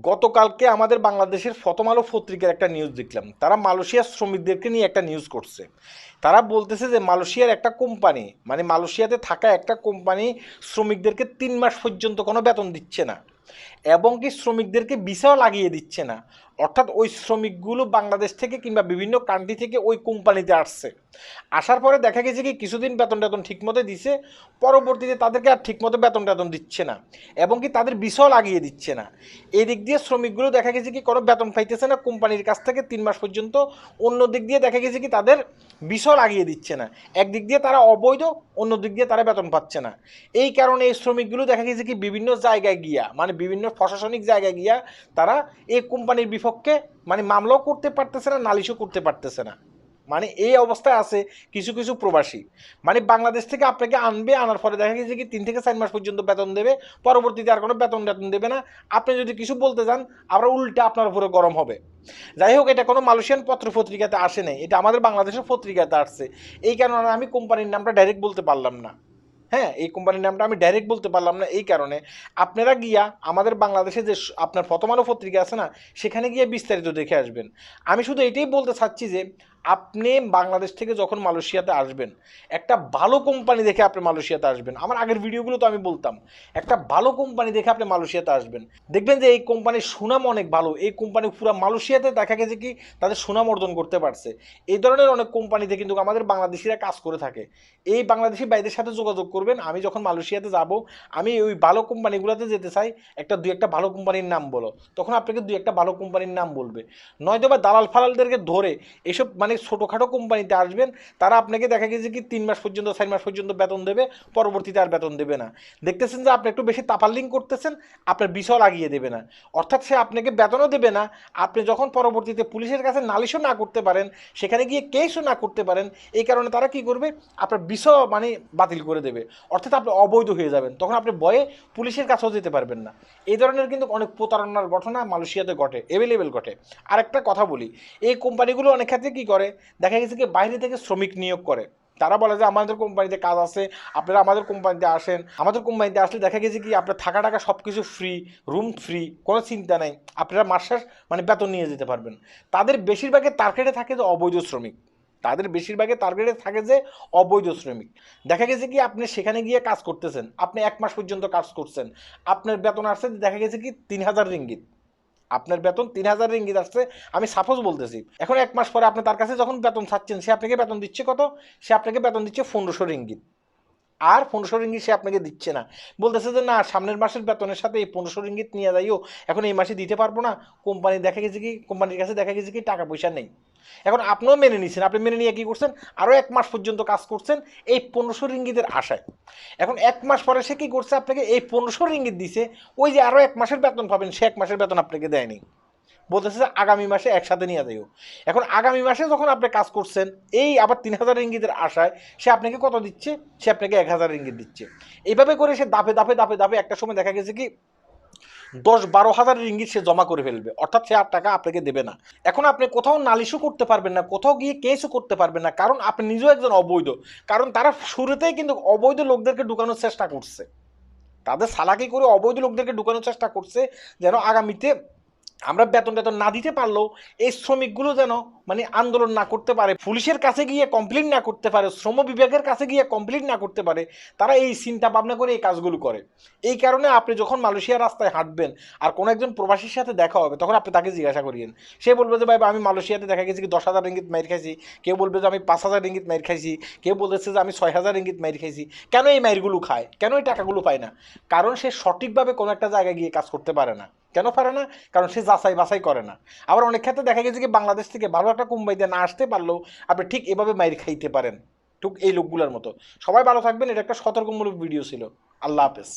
গতকালকে আমাদের বাংলাদেশের প্রথম আলো পত্রিকার একটা নিউজ দেখলাম। তারা মালয়েশিয়ার শ্রমিকদেরকে নিয়ে একটা নিউজ করছে। তারা বলতেছে যে মালয়েশিয়ার একটা কোম্পানি, মানে মালয়েশিয়াতে থাকা একটা কোম্পানি শ্রমিকদেরকে 3 মাস পর্যন্ত কোনো বেতন দিচ্ছে না, এবং কি শ্রমিকদেরকে ভিসাও লাগিয়ে দিচ্ছে না। অর্থাৎ ওই শ্রমিকগুলো বাংলাদেশ থেকে কিংবা বিভিন্ন কান্ট্রি থেকে ওই কোম্পানিতে আসছে। আসার পরে দেখা গেছে কি কিছুদিন বেতন টেতন ঠিকমতো দিছে, পরবর্তীতে তাদেরকে আর ঠিকমতো বেতন টেতন দিচ্ছে না, এবং কি তাদের ভিসাও লাগিয়ে দিচ্ছে না। এই দিক দিয়ে শ্রমিকগুলো দেখা গেছে কি কোনো বেতন পাইতেছে না কোম্পানির কাছ থেকে 3 মাস পর্যন্ত। অন্য দিক দিয়ে দেখা গেছে কি তাদের ভিসাও লাগিয়ে দিচ্ছে না। একদিক দিয়ে তারা অবৈধ, অন্য দিক দিয়ে তারা বেতন পাচ্ছে না। এই কারণে এই শ্রমিকগুলো দেখা গেছে কি বিভিন্ন জায়গায় গিয়া, মানে বিভিন্ন প্রশাসনিক জায়গায় গিয়া তারা এই কোম্পানির বিপক্ষে মানে মামলাও করতে পারতেছে না, নালিশও করতে পারতেছে না। মানে এই অবস্থায় আছে কিছু কিছু প্রবাসী। মানে বাংলাদেশ থেকে আপনাকে আনবে, আনার পরে দেখা গেছে কি 3 থেকে 4 মাস পর্যন্ত বেতন দেবে, পরবর্তীতে আর কোনো বেতন টেতন দেবে না। আপনি যদি কিছু বলতে যান আবার উল্টা আপনার উপরে গরম হবে। যাই হোক, এটা কোনো মালয়েশিয়ান পত্র পত্রিকাতে আসে নাই, এটা আমাদের বাংলাদেশের পত্রিকাতে আসছে। এই কারণে আমি কোম্পানির নামটা ডাইরেক্ট বলতে পারলাম না। হ্যাঁ, এই কোম্পানির নামটা আমি ডাইরেক্ট বলতে পারলাম না এই কারণে আপনারা গিয়া আমাদের বাংলাদেশে যে আপনার প্রথম আলো পত্রিকা আছে না, সেখানে গিয়ে বিস্তারিত দেখে আসবেন। আমি শুধু এটাই বলতে চাচ্ছি যে আপনি বাংলাদেশ থেকে যখন মালয়েশিয়াতে আসবেন, একটা ভালো কোম্পানি দেখে আপনি মালয়েশিয়াতে আসবেন। আমার আগের ভিডিওগুলো তো আমি বলতাম একটা ভালো কোম্পানি দেখে আপনি মালয়েশিয়াতে আসবেন। দেখবেন যে এই কোম্পানির সুনাম অনেক ভালো। এই কোম্পানি পুরো মালয়েশিয়াতে দেখা গেছে কি তাদের সুনাম অর্জন করতে পারছে। এই ধরনের অনেক কোম্পানিতে কিন্তু আমাদের বাংলাদেশিরা কাজ করে থাকে। এই বাংলাদেশি ভাইদের সাথে যোগাযোগ করবেন। আমি যখন মালয়েশিয়াতে যাব, আমি ওই ভালো কোম্পানিগুলোতে যেতে চাই। দুই একটা ভালো কোম্পানির নাম বলো, তখন আপনাকে দুই একটা ভালো কোম্পানির নাম বলবে। নয়তো বা দালাল ফালালদেরকে ধরে এসব মানে ছোটোখাটো কোম্পানিতে আসবেন, তারা আপনাকে দেখা গেছে কি 3 মাস পর্যন্ত 4 মাস পর্যন্ত বেতন দেবে, পরবর্তীতে আর বেতন দেবে না। দেখতেছেন যে আপনি একটু বেশি তাপাল্লিং করতেছেন, আপনার বিষয় লাগিয়ে দেবে না। অর্থাৎ সে আপনাকে বেতনও দেবে না। আপনি যখন পরবর্তীতে পুলিশের কাছে নালিশও না করতে পারেন, সেখানে গিয়ে কেসও না করতে পারেন, এই কারণে তারা কি করবে, আপনার বিষয় মানে বাতিল করে দেবে। অর্থাৎ আপনি অবৈধ হয়ে যাবেন, তখন আপনি ভয়ে পুলিশের কাছেও যেতে পারবেন না। এই ধরনের কিন্তু অনেক প্রতারণার ঘটনা মালয়েশিয়াতে ঘটে, অ্যাভেলেবেল ঘটে। আরেকটা কথা বলি, এই কোম্পানিগুলো অনেক ক্ষেত্রে কী করে, দেখা গেছে কি বাইরে থেকে শ্রমিক নিয়োগ করে। তারা বলে যে আমাদের কোম্পানিতে কাজ আছে, আপনারা আমাদের কোম্পানিতে আসেন। আমাদের কোম্পানিতে আসলে দেখা গেছে কি আপনার থাকা টাকা সব কিছু ফ্রি, রুম ফ্রি, কোনো চিন্তা নেই, আপনারা মাস মানে বেতন নিয়ে যেতে পারবেন। তাদের বেশিরভাগের টার্গেটে থাকে যে অবৈধ শ্রমিক। তাদের বেশিরভাগের টার্গেটে থাকে যে অবৈধ শ্রমিক। দেখা গেছে কি আপনি সেখানে গিয়ে কাজ করতেছেন, আপনি 1 মাস পর্যন্ত কাজ করছেন, আপনার বেতন আসছে দেখা গেছে কি 3000 রিঙ্গিত। আপনার বেতন 3000 রিঙ্গিত আসছে, আমি সাপোজ বলতেছি। এখন 1 মাস পরে আপনি তার কাছে যখন বেতন চাচ্ছেন, সে আপনাকে বেতন দিচ্ছে কত? সে আপনাকে বেতন দিচ্ছে 1500 রিঙ্গিত। আর 1500 রিঙ্গিত সে আপনাকে দিচ্ছে না, বলতেছে যে না, সামনের মাসের বেতনের সাথে এই 1500 রিঙ্গিত নিয়ে যাইও, এখন এই মাসে দিতে পারবো না। কোম্পানির কাছে দেখা গেছে কি টাকা পয়সা নেই। এখন আপনিও মেনে নিচ্ছেন, আপনি মেনে নিয়ে কী করছেন, আরও 1 মাস পর্যন্ত কাজ করছেন এই 1500 রিঙ্গিতের আশায়। এখন 1 মাস পরে সে কী করছে, আপনাকে এই 1500 রিঙ্গিত দিছে, ওই যে আরও 1 মাসের বেতন পাবেন, সে 1 মাসের বেতন আপনাকে দেয়নি, বলতেছে যে আগামী মাসে একসাথে নিয়ে যাইও। এখন আগামী মাসে যখন আপনি কাজ করছেন, এই আবার 3000 রিঙ্গিতের আশায় সে আপনাকে কত দিচ্ছে, সে আপনাকে 1000 রিঙ্গিত দিচ্ছে। এইভাবে করে সে দাপে দাপে দাপে দাপে একটা সময় দেখা গেছে কি 10-12 হাজার রিঙ্গিত সে জমা করে ফেলবে, অর্থাৎ সে আর টাকা আপনাকে দেবে না। এখন আপনি কোথাও নালিশও করতে পারবেন না, কোথাও গিয়ে কেসও করতে পারবেন না, কারণ আপনি নিজেও একজন অবৈধ। কারণ তারা শুরুতেই কিন্তু অবৈধ লোকদেরকে ঢুকানোর চেষ্টা করছে, তাদের সালাকি করে অবৈধ লোকদেরকে ঢুকানোর চেষ্টা করছে, যেন আগামীতে আমরা বেতন টেতন না দিতে পারলেও এই শ্রমিকগুলো যেন মানে আন্দোলন না করতে পারে, পুলিশের কাছে গিয়ে কমপ্লেন না করতে পারে, শ্রম বিভাগের কাছে গিয়ে কমপ্লেন না করতে পারে। তারা এই চিন্তা ভাবনা করে এই কাজগুলো করে। এই কারণে আপনি যখন মালয়েশিয়ার রাস্তায় হাঁটবেন আর কোনো একজন প্রবাসীর সাথে দেখা হবে, তখন আপনি তাকে জিজ্ঞাসা করিয়েন। সে বলবে যে ভাই আমি মালয়েশিয়াতে দেখা গেছে কি 10,000 রিঙ্গিত মাইর খাইছি, কেউ বলবে যে আমি 5,000 রিঙ্গিত মাইর খাইছি, কেউ বলতেছে যে আমি 6,000 রিঙ্গিত মাইর খাইছি। কেন এই মাইরগুলো খায়, কেন এই টাকাগুলো পায় না? কারণ সে সঠিকভাবে কোনো একটা জায়গায় গিয়ে কাজ করতে পারে না। কেন পারে না? কারণ সে যাচাই বাছাই করে না। আবার অনেক ক্ষেত্রে দেখা গেছে কি বাংলাদেশ থেকে ভালো একটা কোম্পানিতে না আসতে পারলেও আপনি ঠিক এভাবে মাইর খাইতে পারেন, ঠিক এই লোকগুলোর মতো। সবাই ভালো থাকবেন। এটা একটা সতর্কমূলক ভিডিও ছিল। আল্লাহ হাফেজ।